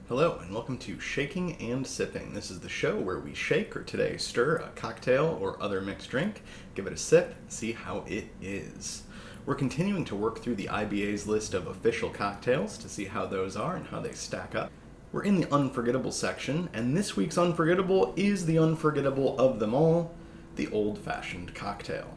Hello, and welcome to Shaking and Sipping. This is the show where we shake, or today stir, a cocktail or other mixed drink, give it a sip, see how it is. We're continuing to work through the IBA's list of official cocktails to see how those are and how they stack up. We're in the unforgettable section, and this week's unforgettable is the unforgettable of them all, the old-fashioned cocktail.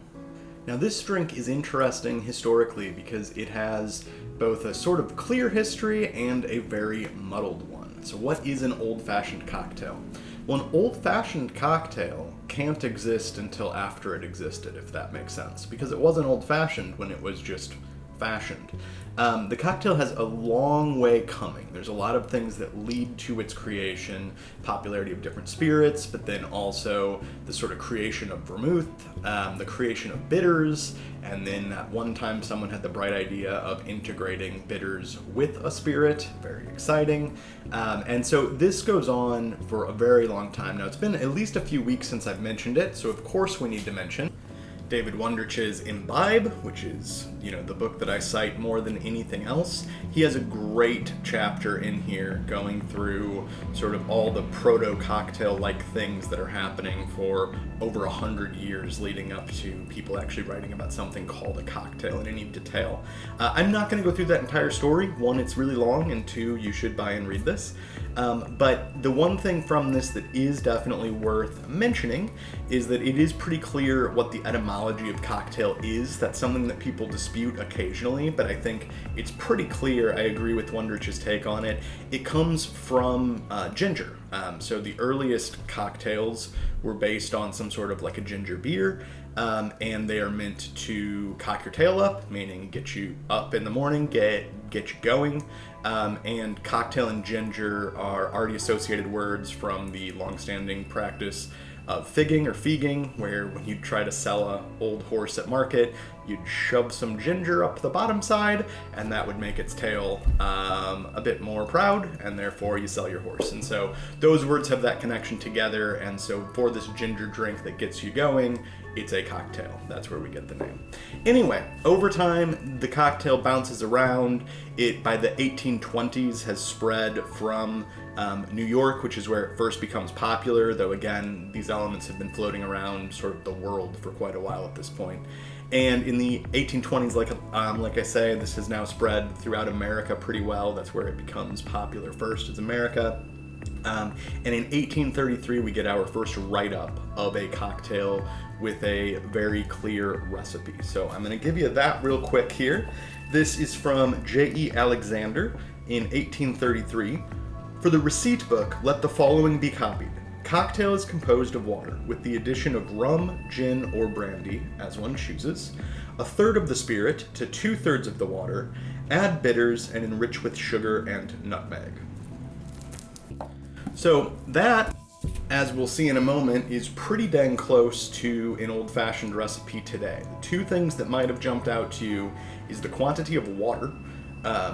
Now, this drink is interesting historically because it has both a sort of clear history and a very muddled one. So what is an old-fashioned cocktail? Well, an old-fashioned cocktail can't exist until after it existed, if that makes sense, because it wasn't old-fashioned when it was just fashioned. The cocktail has a long way coming. There's a lot of things that lead to its creation, popularity of different spirits, but then also the sort of creation of vermouth, the creation of bitters, and then at one time someone had the bright idea of integrating bitters with a spirit. Very exciting. And so this goes on for a very long time. Now, it's been at least a few weeks since I've mentioned it, so of course we need to mention David Wondrich's Imbibe, which is, the book that I cite more than anything else. He has a great chapter in here going through sort of all the proto-cocktail-like things that are happening for over 100 years leading up to people actually writing about something called a cocktail in any detail. I'm not going to go through that entire story. One, it's really long, and two, you should buy and read this. But the one thing from this that is definitely worth mentioning is that it is pretty clear what the etymology of cocktail is. That's something that people dispute occasionally, but I think it's pretty clear. I agree with Wondrich's take on it. It comes from ginger. So the earliest cocktails were based on some sort of like a ginger beer, and they are meant to cock your tail up, meaning get you up in the morning, get you going. And cocktail and ginger are already associated words from the long-standing practice of figging or feeging, where when you try to sell a old horse at market, you'd shove some ginger up the bottom side, and that would make its tail a bit more proud, and therefore you sell your horse. And so those words have that connection together, and so for this ginger drink that gets you going, it's a cocktail. That's where we get the name. Anyway, over time, the cocktail bounces around. It, by the 1820s, has spread from New York, which is where it first becomes popular, though again, these elements have been floating around sort of the world for quite a while at this point. And in the 1820s, like I say, this has now spread throughout America pretty well. That's where it becomes popular first, is America. And in 1833, we get our first write-up of a cocktail with a very clear recipe. So I'm going to give you that real quick here. This is from J.E. Alexander in 1833. For the receipt book, let the following be copied. Cocktail is composed of water, with the addition of rum, gin, or brandy, as one chooses, a third of the spirit to 2/3 of the water, add bitters, and enrich with sugar and nutmeg. So that, as we'll see in a moment, is pretty dang close to an old-fashioned recipe today. The two things that might have jumped out to you is the quantity of water,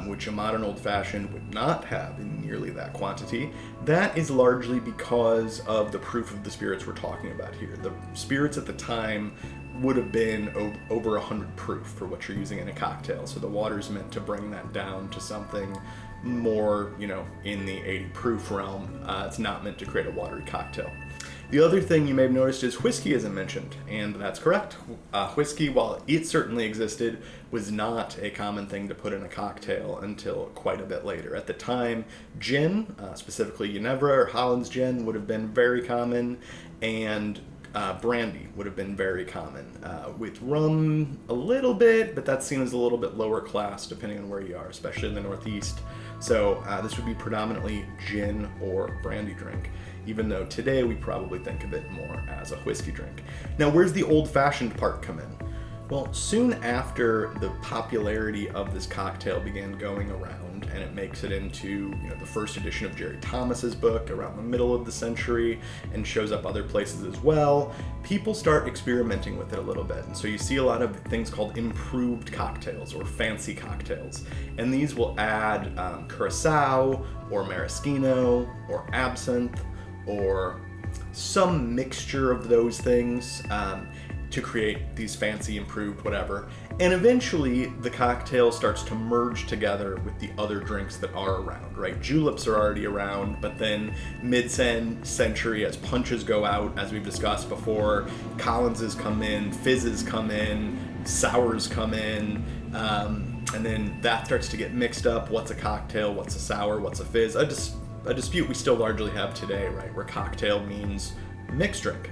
which a modern old-fashioned would not have in nearly that quantity. That is largely because of the proof of the spirits we're talking about here. The spirits at the time would have been over 100 proof for what you're using in a cocktail, so the water's meant to bring that down to something more, in the 80 proof realm. It's not meant to create a watery cocktail. The other thing you may have noticed is whiskey isn't mentioned, and that's correct. Whiskey, while it certainly existed, was not a common thing to put in a cocktail until quite a bit later. At the time, gin, specifically Ginevra or Holland's gin, would have been very common, and brandy would have been very common. With rum, a little bit, but that's seen as a little bit lower class depending on where you are, especially in the Northeast. So this would be predominantly gin or brandy drink, even though today we probably think of it more as a whiskey drink. Now, where's the old-fashioned part come in? Well, soon after the popularity of this cocktail began going around, and it makes it into the first edition of Jerry Thomas's book around the middle of the century, and shows up other places as well, people start experimenting with it a little bit. And so you see a lot of things called improved cocktails or fancy cocktails, and these will add curacao or maraschino or absinthe or some mixture of those things. to create these fancy, improved whatever. And eventually the cocktail starts to merge together with the other drinks that are around, right? Juleps are already around, but then mid-century, as punches go out, as we've discussed before, Collinses come in, fizzes come in, sours come in, and then that starts to get mixed up. What's a cocktail? What's a sour? What's a fizz? A dispute we still largely have today, right? Where cocktail means mixed drink.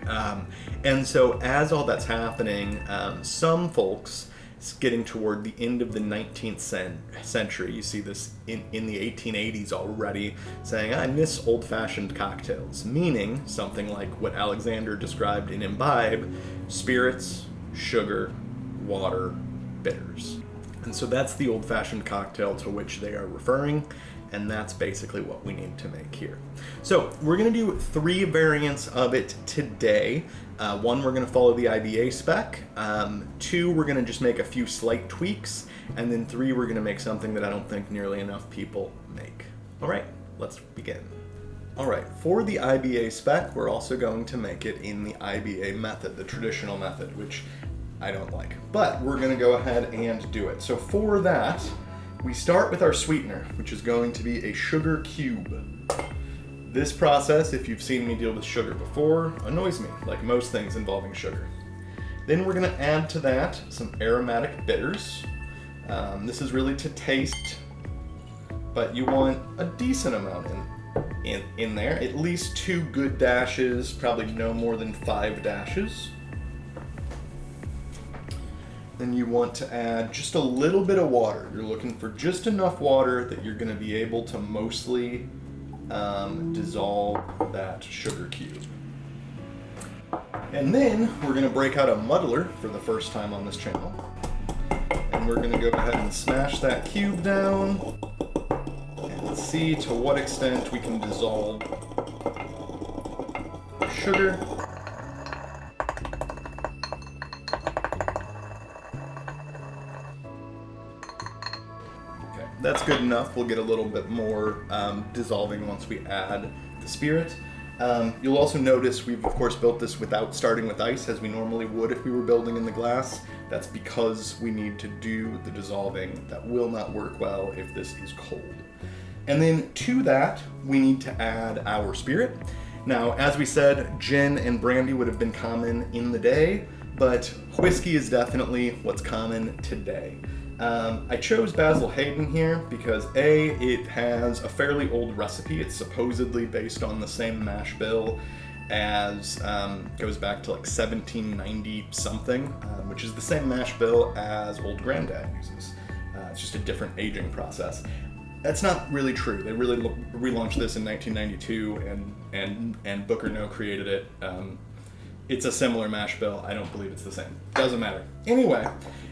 And so as all that's happening, some folks, getting toward the end of the 19th century, you see this in the 1880s already, saying, I miss old-fashioned cocktails, meaning something like what Alexander described in Imbibe: spirits, sugar, water, bitters. And so that's the old-fashioned cocktail to which they are referring, and that's basically what we need to make here. So we're going to do 3 variants of it today. 1, we're going to follow the IBA spec. 2, we're going to just make a few slight tweaks. And then 3, we're going to make something that I don't think nearly enough people make. All right, let's begin. All right, for the IBA spec, we're also going to make it in the IBA method, the traditional method, which I don't like. But we're going to go ahead and do it. So for that, we start with our sweetener, which is going to be a sugar cube. This process, if you've seen me deal with sugar before, annoys me, like most things involving sugar. Then we're going to add to that some aromatic bitters. This is really to taste, but you want a decent amount in there. At least 2 good dashes, probably no more than 5 dashes. Then you want to add just a little bit of water. You're looking for just enough water that you're going to be able to mostly dissolve that sugar cube. And then we're going to break out a muddler for the first time on this channel. And we're going to go ahead and smash that cube down and see to what extent we can dissolve the sugar. That's good enough. We'll get a little bit more dissolving once we add the spirit. You'll also notice we've of course built this without starting with ice, as we normally would if we were building in the glass. That's because we need to do the dissolving. That will not work well if this is cold. And then to that, we need to add our spirit. Now, as we said, gin and brandy would have been common in the day, but whiskey is definitely what's common today. I chose Basil Hayden here because A, it has a fairly old recipe. It's supposedly based on the same mash bill as, goes back to like 1790 something, which is the same mash bill as Old Granddad uses. It's just a different aging process. That's not really true. They really relaunched this in 1992 and Booker No created it. It's a similar mash bill. I don't believe it's the same. Doesn't matter. Anyway,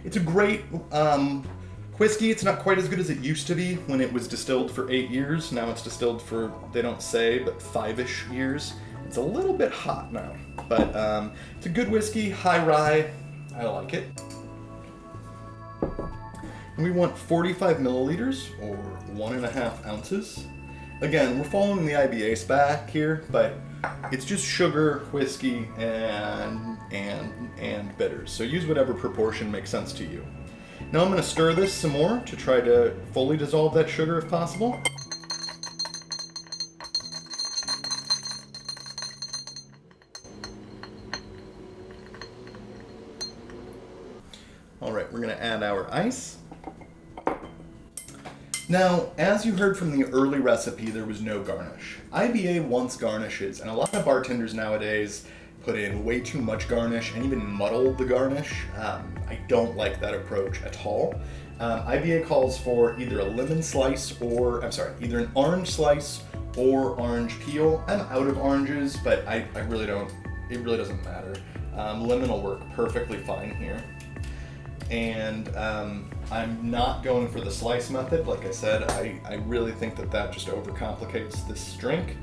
it's a great whiskey. It's not quite as good as it used to be when it was distilled for 8 years. Now it's distilled for, they don't say, but 5-ish years. It's a little bit hot now, but it's a good whiskey, high rye. I like it. And we want 45 milliliters or 1.5 ounces. Again, we're following the IBA spec here, but it's just sugar, whiskey, and bitters. So use whatever proportion makes sense to you. Now I'm going to stir this some more to try to fully dissolve that sugar if possible. All right, we're going to add our ice. Now, as you heard from the early recipe, there was no garnish. IBA wants garnishes, and a lot of bartenders nowadays put in way too much garnish and even muddle the garnish. I don't like that approach at all. IBA calls for either a lemon slice or, either an orange slice or orange peel. I'm out of oranges, but I really don't, it really doesn't matter. Lemon will work perfectly fine here. And I'm not going for the slice method. Like I said, I really think that just overcomplicates this drink.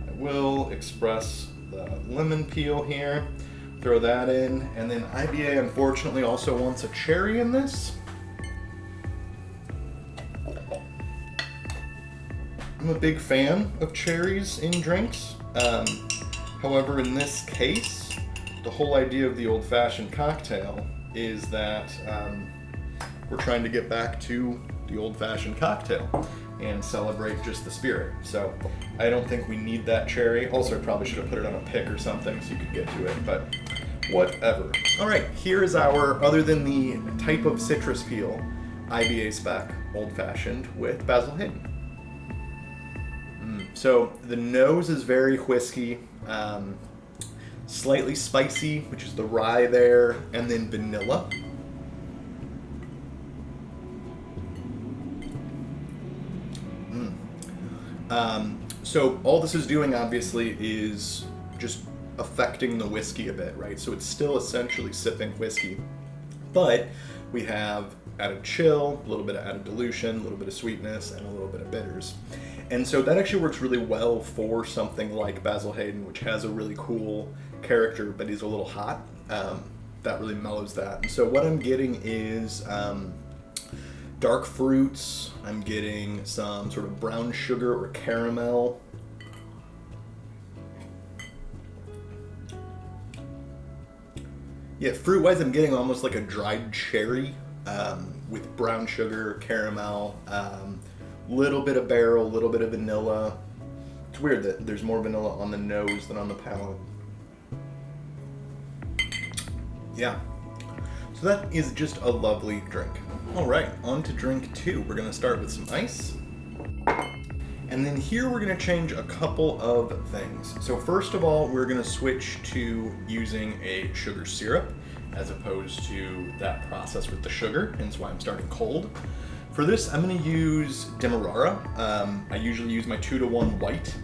I will express the lemon peel here, throw that in, and then IBA unfortunately also wants a cherry in this. I'm a big fan of cherries in drinks. However, in this case, the whole idea of the old-fashioned cocktail is that we're trying to get back to the old-fashioned cocktail and celebrate just the spirit. So I don't think we need that cherry. Also, I probably should have put it on a pick or something so you could get to it, but whatever. All right, here is our, other than the type of citrus peel, IBA spec old-fashioned with Basil Hayden. So the nose is very whiskey, slightly spicy, which is the rye there, and then vanilla. So all this is doing, obviously, is just affecting the whiskey a bit, right? So it's still essentially sipping whiskey, but we have added chill, a little bit of added dilution, a little bit of sweetness, and a little bit of bitters. And so that actually works really well for something like Basil Hayden, which has a really cool character, but is a little hot. That really mellows that. And so what I'm getting is dark fruits. I'm getting some sort of brown sugar or caramel. Yeah, fruit-wise, I'm getting almost like a dried cherry with brown sugar, caramel, little bit of barrel, little bit of vanilla. It's weird that there's more vanilla on the nose than on the palate. Yeah, so that is just a lovely drink. All right, on to drink two. We're gonna start with some ice. And then here we're gonna change a couple of things. So first of all, we're gonna switch to using a sugar syrup as opposed to that process with the sugar, hence why I'm starting cold. For this, I'm gonna use Demerara. I usually use my 2-to-1 white,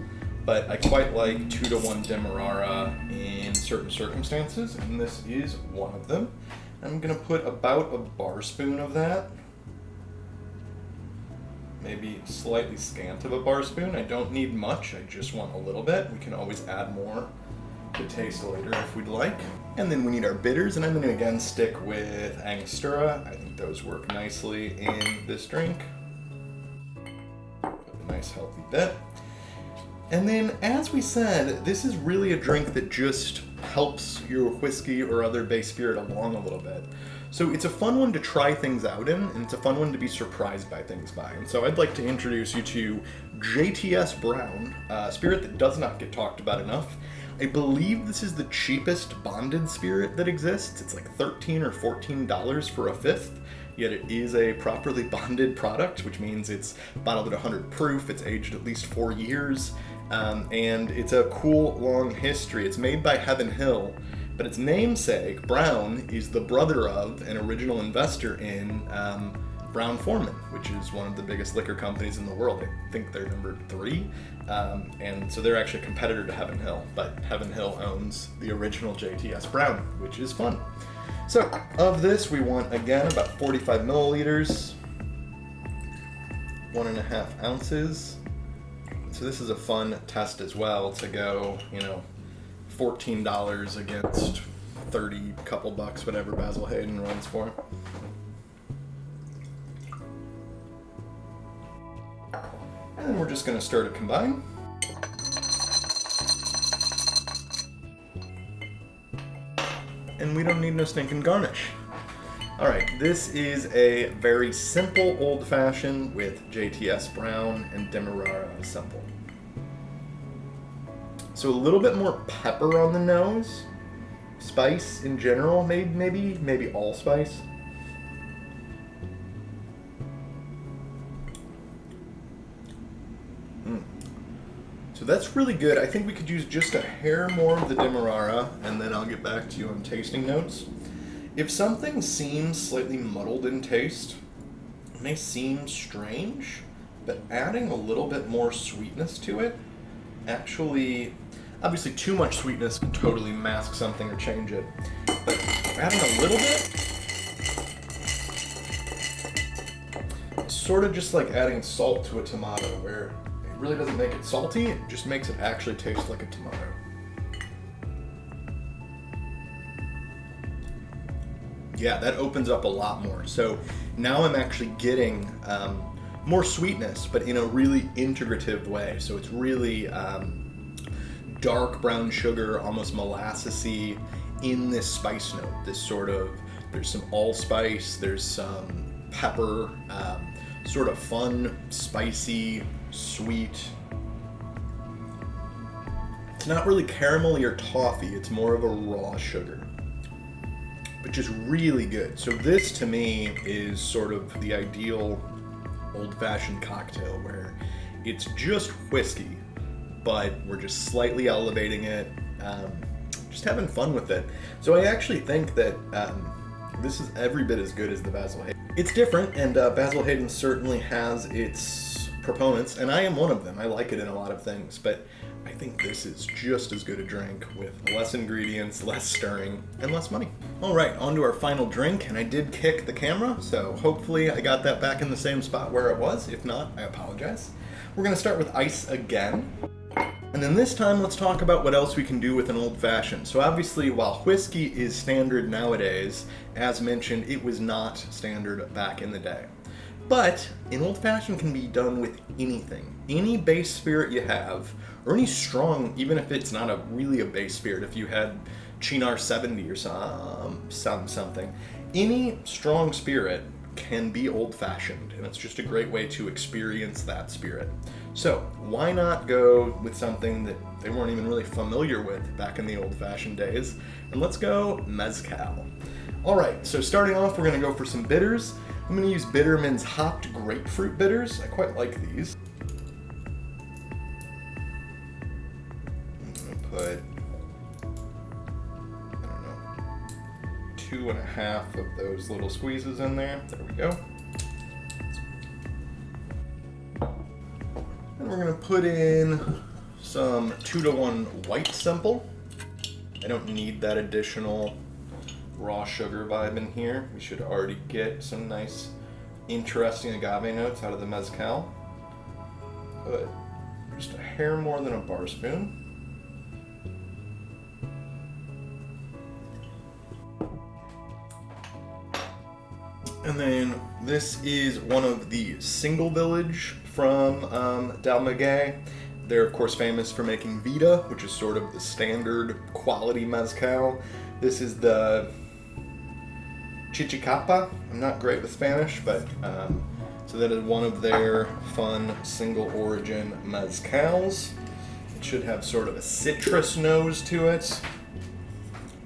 but I quite like 2-to-1 Demerara in certain circumstances, and this is one of them. I'm gonna put about a bar spoon of that. Maybe slightly scant of a bar spoon. I don't need much, I just want a little bit. We can always add more to taste later if we'd like. And then we need our bitters, and I'm gonna again stick with Angostura. I think those work nicely in this drink. Put a nice healthy bit. And then, as we said, this is really a drink that just helps your whiskey or other base spirit along a little bit. So it's a fun one to try things out in, and it's a fun one to be surprised by things by. And so I'd like to introduce you to JTS Brown, a spirit that does not get talked about enough. I believe this is the cheapest bonded spirit that exists. It's like $13 or $14 for a fifth. Yet it is a properly bonded product, which means it's bottled at 100 proof, it's aged at least 4 years, and it's a cool, long history. It's made by Heaven Hill, but its namesake, Brown, is the brother of an original investor in Brown-Forman, which is one of the biggest liquor companies in the world. I think they're number 3, and so they're actually a competitor to Heaven Hill, but Heaven Hill owns the original JTS Brown, which is fun. So, of this, we want, again, about 45 milliliters, 1.5 ounces. So this is a fun test as well to go, $14 against 30, couple bucks, whatever Basil Hayden runs for. And then we're just gonna stir to combine. And we don't need no stinking garnish. All right, this is a very simple old-fashioned with JTS Brown and Demerara simple. So a little bit more pepper on the nose, spice in general, maybe allspice. So that's really good. I think we could use just a hair more of the Demerara, and then I'll get back to you on tasting notes. If something seems slightly muddled in taste, it may seem strange, but adding a little bit more sweetness to it, actually, obviously too much sweetness can totally mask something or change it, but adding a little bit, it's sort of just like adding salt to a tomato, where it really doesn't make it salty, it just makes it actually taste like a tomato. Yeah, that opens up a lot more. So now I'm actually getting more sweetness, but in a really integrative way. So it's really dark brown sugar, almost molassesy, in this spice note. This sort of, there's some allspice, there's some pepper, sort of fun, spicy, sweet. It's not really caramelly or toffee, it's more of a raw sugar, which is really good. So this to me is sort of the ideal old-fashioned cocktail where it's just whiskey, but we're just slightly elevating it, just having fun with it. So I actually think that this is every bit as good as the Basil Hayden. It's different, and Basil Hayden certainly has its proponents, and I am one of them. I like it in a lot of things, but I think this is just as good a drink with less ingredients, less stirring, and less money. All right, on to our final drink, and I did kick the camera, so hopefully I got that back in the same spot where it was. If not, I apologize. We're gonna start with ice again. And then this time, let's talk about what else we can do with an old-fashioned. So obviously, while whiskey is standard nowadays, as mentioned, it was not standard back in the day. But an old-fashioned can be done with anything. Any base spirit you have, or any strong, even if it's not really a base spirit, if you had Chinar 70 or something, any strong spirit can be old-fashioned, and it's just a great way to experience that spirit. So why not go with something that they weren't even really familiar with back in the old-fashioned days, and let's go mezcal. All right, so starting off, we're gonna go for some bitters. I'm gonna use Bitterman's hopped grapefruit bitters. I quite like these. I'm gonna put, I don't know, 2.5 of those little squeezes in there. There we go. And we're gonna put in some 2-to-1 white simple. I don't need that additional raw sugar vibe in here. We should already get some nice, interesting agave notes out of the mezcal. Put just a hair more than a bar spoon. And then this is one of the Single Village from Dalmaguey. They're of course famous for making Vita, which is sort of the standard quality mezcal. This is the Chichicapa. I'm not great with Spanish, but so that is one of their fun single origin mezcals. It should have sort of a citrus nose to it.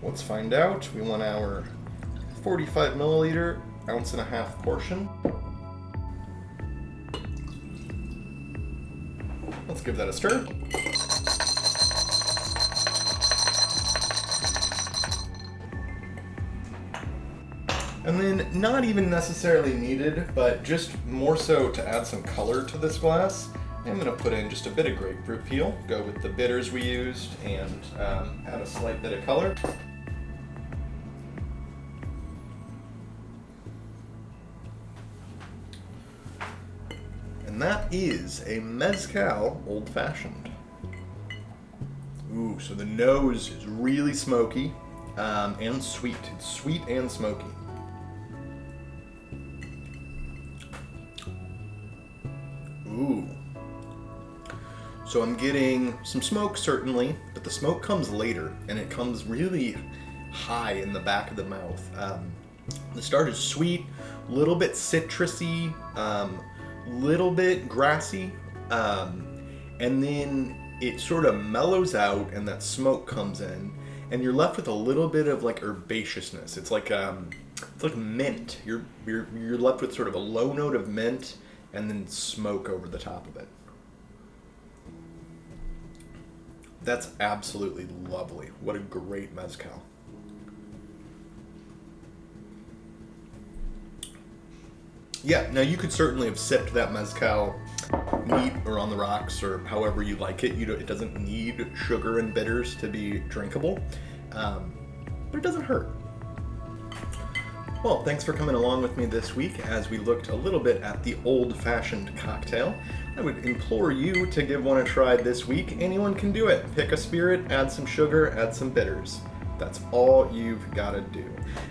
Let's find out. We want our 45 milliliter, 1.5 ounce portion. Let's give that a stir. And then, not even necessarily needed, but just more so to add some color to this glass, I'm going to put in just a bit of grapefruit peel, go with the bitters we used, and add a slight bit of color. And that is a mezcal old-fashioned. Ooh, so the nose is really smoky and sweet. It's sweet and smoky. Ooh. So I'm getting some smoke, certainly, but the smoke comes later, and it comes really high in the back of the mouth. The start is sweet, a little bit citrusy, little bit grassy, and then it sort of mellows out, and that smoke comes in, and you're left with a little bit of like herbaceousness. It's like mint. You're left with sort of a low note of mint, and then smoke over the top of it. That's absolutely lovely. What a great mezcal. Yeah, now you could certainly have sipped that mezcal neat or on the rocks or however you like it. It doesn't need sugar and bitters to be drinkable, but it doesn't hurt. Well, thanks for coming along with me this week as we looked a little bit at the old-fashioned cocktail. I would implore you to give one a try this week. Anyone can do it. Pick a spirit, add some sugar, add some bitters. That's all you've got to do.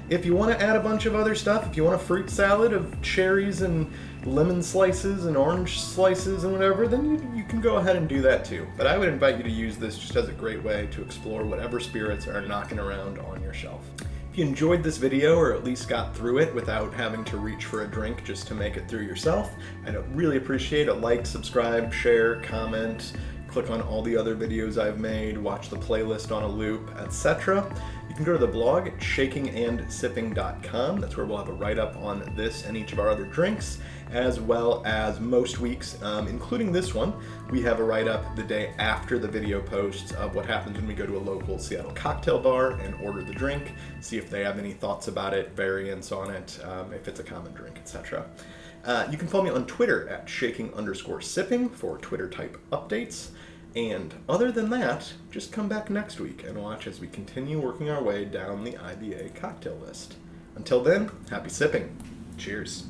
If you want to add a bunch of other stuff, if you want a fruit salad of cherries and lemon slices and orange slices and whatever, then you can go ahead and do that too. But I would invite you to use this just as a great way to explore whatever spirits are knocking around on your shelf. If you enjoyed this video, or at least got through it without having to reach for a drink just to make it through yourself, I'd really appreciate a like, subscribe, share, comment, click on all the other videos I've made, watch the playlist on a loop, etc. You can go to the blog at shakingandsipping.com. That's where we'll have a write-up on this and each of our other drinks, as well as most weeks, including this one, we have a write-up the day after the video posts of what happens when we go to a local Seattle cocktail bar and order the drink, see if they have any thoughts about it, variants on it, if it's a common drink, etc. You can follow me on Twitter at shaking_sipping for Twitter-type updates. And other than that, just come back next week and watch as we continue working our way down the IBA cocktail list. Until then, happy sipping. Cheers.